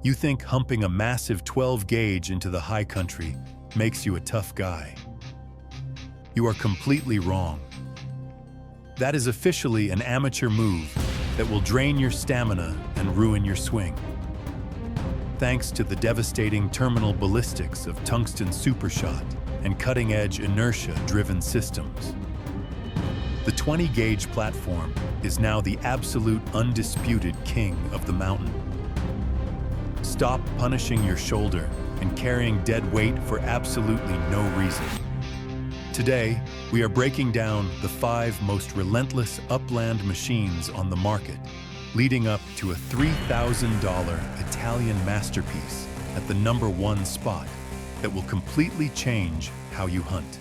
You think humping a massive 12 gauge into the high country makes you a tough guy. You are completely wrong. That is officially an amateur move that will drain your stamina and ruin your swing. Thanks to the devastating terminal ballistics of Tungsten Super Shot and cutting-edge inertia-driven systems, the 20-gauge platform is now the absolute undisputed king of the mountain. Stop punishing your shoulder and carrying dead weight for absolutely no reason. Today, we are breaking down the 5 most relentless upland machines on the market, leading up to a $3,000 Italian masterpiece at the #1 spot that will completely change how you hunt.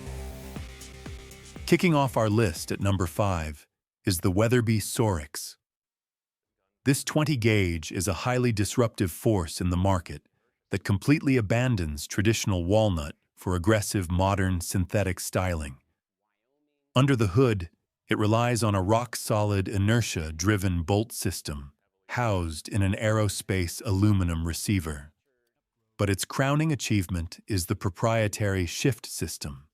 Kicking off our list at number 5 is the Weatherby Sorex. This 20-gauge is a highly disruptive force in the market that completely abandons traditional walnut for aggressive modern synthetic styling. Under the hood, it relies on a rock-solid inertia-driven bolt system housed in an aerospace aluminum receiver. But its crowning achievement is the proprietary shift system.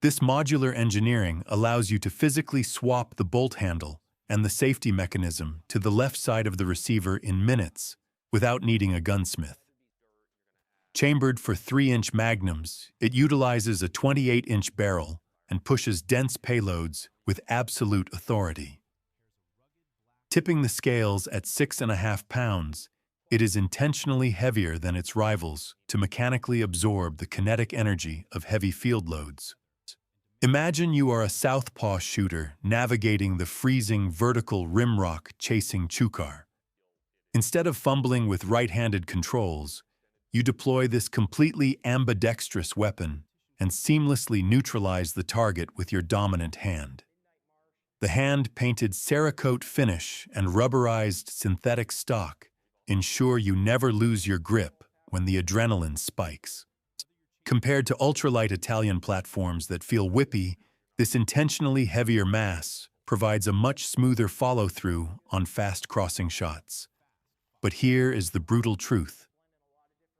This modular engineering allows you to physically swap the bolt handle and the safety mechanism to the left side of the receiver in minutes without needing a gunsmith. Chambered for 3-inch magnums, it utilizes a 28-inch barrel and pushes dense payloads with absolute authority. Tipping the scales at 6.5 pounds, it is intentionally heavier than its rivals to mechanically absorb the kinetic energy of heavy field loads. Imagine you are a southpaw shooter navigating the freezing vertical rimrock chasing chukar. Instead of fumbling with right-handed controls, you deploy this completely ambidextrous weapon and seamlessly neutralize the target with your dominant hand. The hand-painted Cerakote finish and rubberized synthetic stock ensure you never lose your grip when the adrenaline spikes. Compared to ultralight Italian platforms that feel whippy, this intentionally heavier mass provides a much smoother follow-through on fast crossing shots. But here is the brutal truth.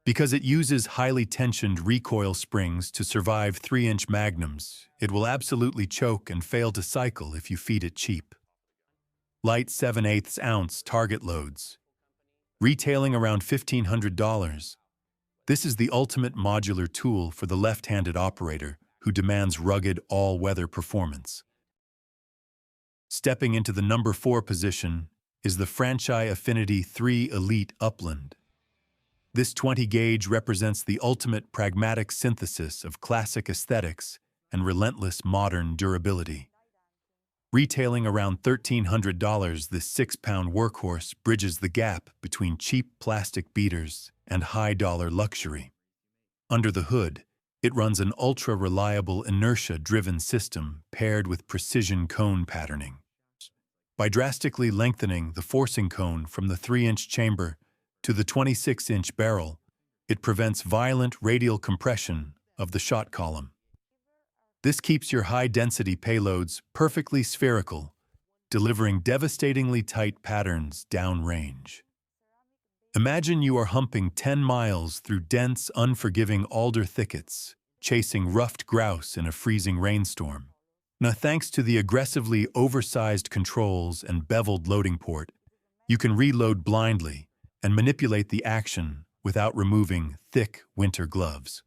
Because it uses highly tensioned recoil springs to survive 3-inch magnums, it will absolutely choke and fail to cycle if you feed it cheap. Light 7/8 ounce target loads, retailing around $1,500. This is the ultimate modular tool for the left-handed operator who demands rugged all-weather performance. Stepping into the number 4 position is the Franchi Affinity 3 Elite Upland. This 20-gauge represents the ultimate pragmatic synthesis of classic aesthetics and relentless modern durability. Retailing around $1,300, this 6-pound workhorse bridges the gap between cheap plastic beaters and high-dollar luxury. Under the hood, it runs an ultra-reliable inertia-driven system paired with precision cone patterning. By drastically lengthening the forcing cone from the 3-inch chamber to the 26-inch barrel, it prevents violent radial compression of the shot column. This keeps your high-density payloads perfectly spherical, delivering devastatingly tight patterns downrange. Imagine you are humping 10 miles through dense, unforgiving alder thickets, chasing ruffed grouse in a freezing rainstorm. Now, thanks to the aggressively oversized controls and beveled loading port, you can reload blindly and manipulate the action without removing thick winter gloves.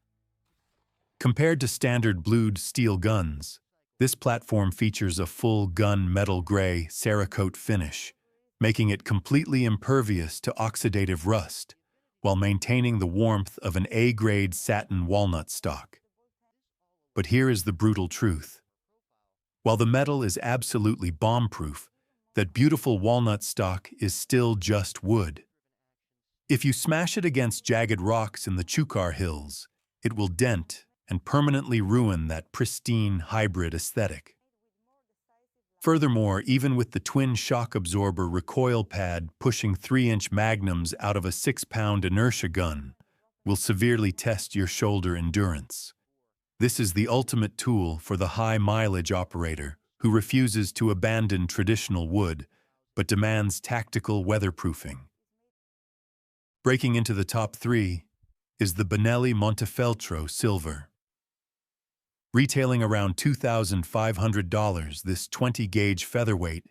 Compared to standard blued steel guns, this platform features a full gun metal gray Cerakote finish, making it completely impervious to oxidative rust while maintaining the warmth of an A-grade satin walnut stock. But here is the brutal truth. While the metal is absolutely bomb-proof, that beautiful walnut stock is still just wood. If you smash it against jagged rocks in the Chukar Hills, it will dent and permanently ruin that pristine hybrid aesthetic. Furthermore, even with the twin shock absorber recoil pad pushing 3-inch magnums out of a 6-pound inertia gun will severely test your shoulder endurance. This is the ultimate tool for the high-mileage operator who refuses to abandon traditional wood but demands tactical weatherproofing. Breaking into the top three is the Benelli Montefeltro Silver. Retailing around $2,500, this 20-gauge featherweight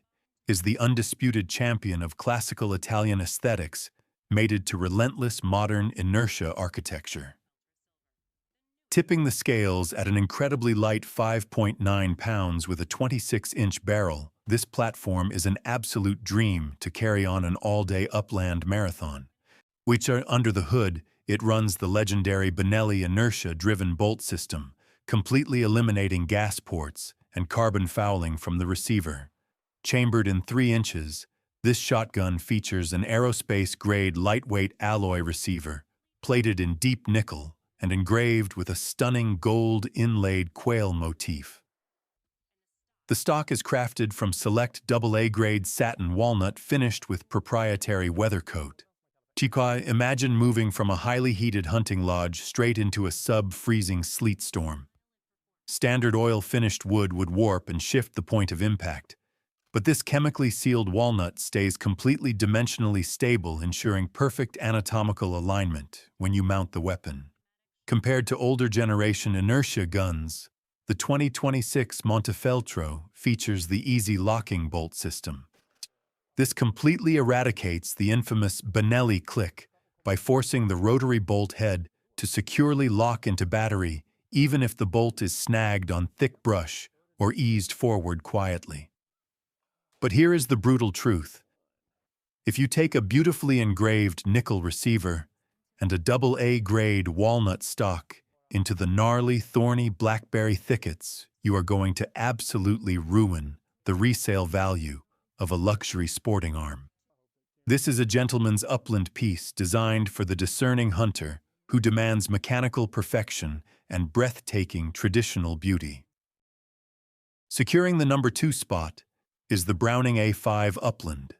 is the undisputed champion of classical Italian aesthetics, mated to relentless modern inertia architecture. Tipping the scales at an incredibly light 5.9 pounds with a 26-inch barrel, this platform is an absolute dream to carry on an all-day upland marathon. Which are under the hood, it runs the legendary Benelli inertia-driven bolt system, completely eliminating gas ports and carbon fouling from the receiver. Chambered in 3 inches, this shotgun features an aerospace-grade lightweight alloy receiver, plated in deep nickel and engraved with a stunning gold inlaid quail motif. The stock is crafted from select AA-grade satin walnut finished with proprietary weather coat. Imagine moving from a highly heated hunting lodge straight into a sub-freezing sleet storm. Standard oil-finished wood would warp and shift the point of impact, but this chemically sealed walnut stays completely dimensionally stable, ensuring perfect anatomical alignment when you mount the weapon. Compared to older generation inertia guns, the 2026 Montefeltro features the easy locking bolt system. This completely eradicates the infamous Benelli click by forcing the rotary bolt head to securely lock into battery even if the bolt is snagged on thick brush or eased forward quietly. But here is the brutal truth. If you take a beautifully engraved nickel receiver and a AA-grade walnut stock into the gnarly, thorny blackberry thickets, you are going to absolutely ruin the resale value of a luxury sporting arm. This is a gentleman's upland piece designed for the discerning hunter who demands mechanical perfection and breathtaking traditional beauty. Securing the number 2 spot is the Browning A5 Upland.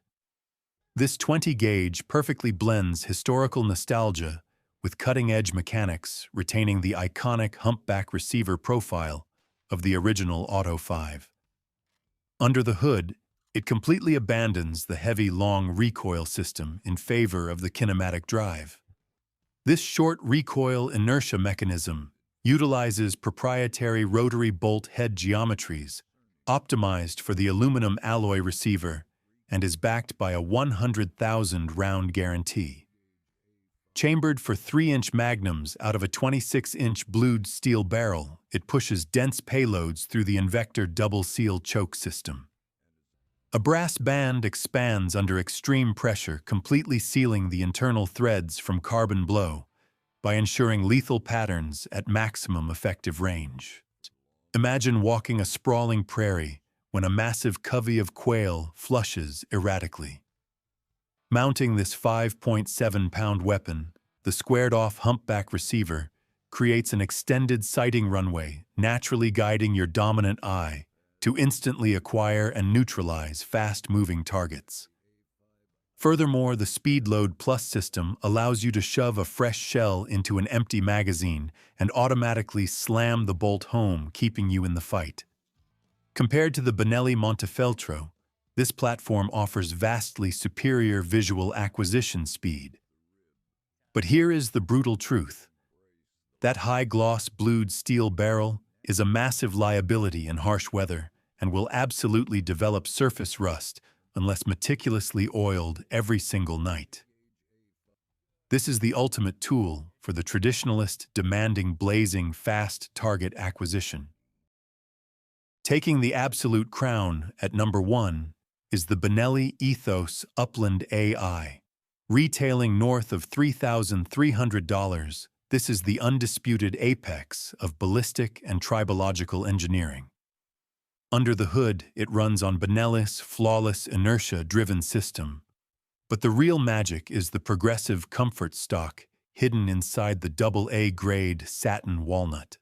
This 20-gauge perfectly blends historical nostalgia with cutting-edge mechanics, retaining the iconic humpback receiver profile of the original Auto 5. Under the hood, it completely abandons the heavy, long recoil system in favor of the kinematic drive. This short recoil inertia mechanism utilizes proprietary rotary bolt head geometries, optimized for the aluminum alloy receiver, and is backed by a 100,000 round guarantee. Chambered for 3-inch magnums out of a 26-inch blued steel barrel, it pushes dense payloads through the Invector double-seal choke system. A brass band expands under extreme pressure, completely sealing the internal threads from carbon blow by ensuring lethal patterns at maximum effective range. Imagine walking a sprawling prairie when a massive covey of quail flushes erratically. Mounting this 5.7-pound weapon, the squared-off humpback receiver creates an extended sighting runway, naturally guiding your dominant eye to instantly acquire and neutralize fast-moving targets. Furthermore, the Speed Load Plus system allows you to shove a fresh shell into an empty magazine and automatically slam the bolt home, keeping you in the fight. Compared to the Benelli Montefeltro, this platform offers vastly superior visual acquisition speed. But here is the brutal truth. That high-gloss blued steel barrel is a massive liability in harsh weather and will absolutely develop surface rust unless meticulously oiled every single night. This is the ultimate tool for the traditionalist demanding blazing fast target acquisition. Taking the absolute crown at number 1 is the Benelli Ethos Upland AI. Retailing north of $3,300, this is the undisputed apex of ballistic and tribological engineering. Under the hood, it runs on Benelli's flawless inertia-driven system. But the real magic is the progressive comfort stock hidden inside the AA-grade satin walnut.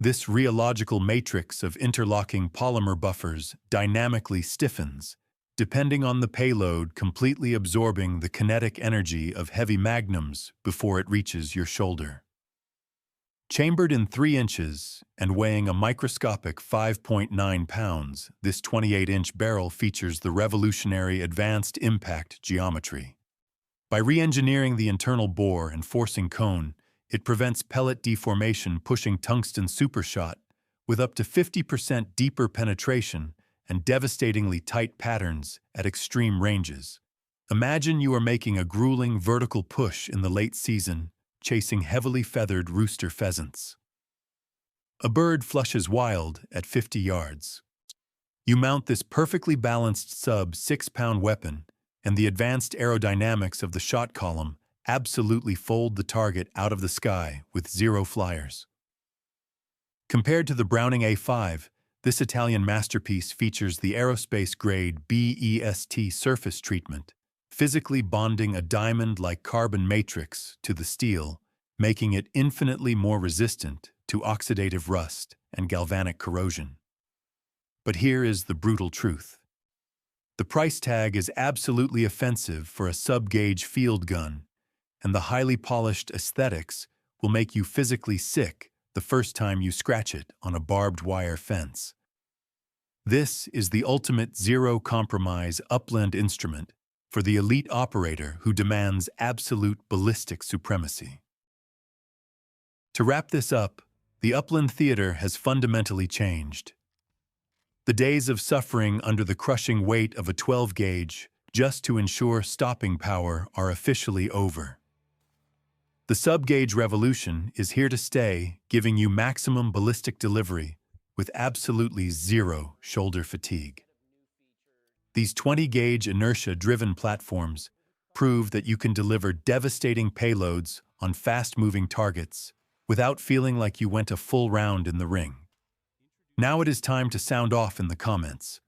This rheological matrix of interlocking polymer buffers dynamically stiffens, depending on the payload, completely absorbing the kinetic energy of heavy magnums before it reaches your shoulder. Chambered in 3 inches and weighing a microscopic 5.9 pounds, this 28-inch barrel features the revolutionary advanced impact geometry. By re-engineering the internal bore and forcing cone, it prevents pellet deformation, pushing Tungsten Super Shot with up to 50% deeper penetration and devastatingly tight patterns at extreme ranges. Imagine you are making a grueling vertical push in the late season, chasing heavily feathered rooster pheasants. A bird flushes wild at 50 yards. You mount this perfectly balanced sub-6-pound weapon, and the advanced aerodynamics of the shot column absolutely fold the target out of the sky with zero flyers. Compared to the Browning A5, this Italian masterpiece features the aerospace-grade BEST surface treatment, physically bonding a diamond-like carbon matrix to the steel, making it infinitely more resistant to oxidative rust and galvanic corrosion. But here is the brutal truth. The price tag is absolutely offensive for a sub-gauge field gun, and the highly polished aesthetics will make you physically sick the first time you scratch it on a barbed wire fence. This is the ultimate zero-compromise upland instrument for the elite operator who demands absolute ballistic supremacy. To wrap this up, the upland theater has fundamentally changed. The days of suffering under the crushing weight of a 12-gauge just to ensure stopping power are officially over. The sub-gauge revolution is here to stay, giving you maximum ballistic delivery with absolutely zero shoulder fatigue. These 20-gauge inertia-driven platforms prove that you can deliver devastating payloads on fast-moving targets without feeling like you went a full round in the ring. Now it is time to sound off in the comments.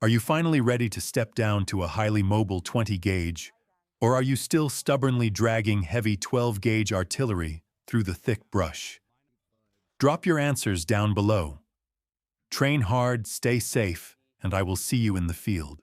Are you finally ready to step down to a highly mobile 20-gauge, or are you still stubbornly dragging heavy 12-gauge artillery through the thick brush? Drop your answers down below. Train hard, stay safe, and I will see you in the field.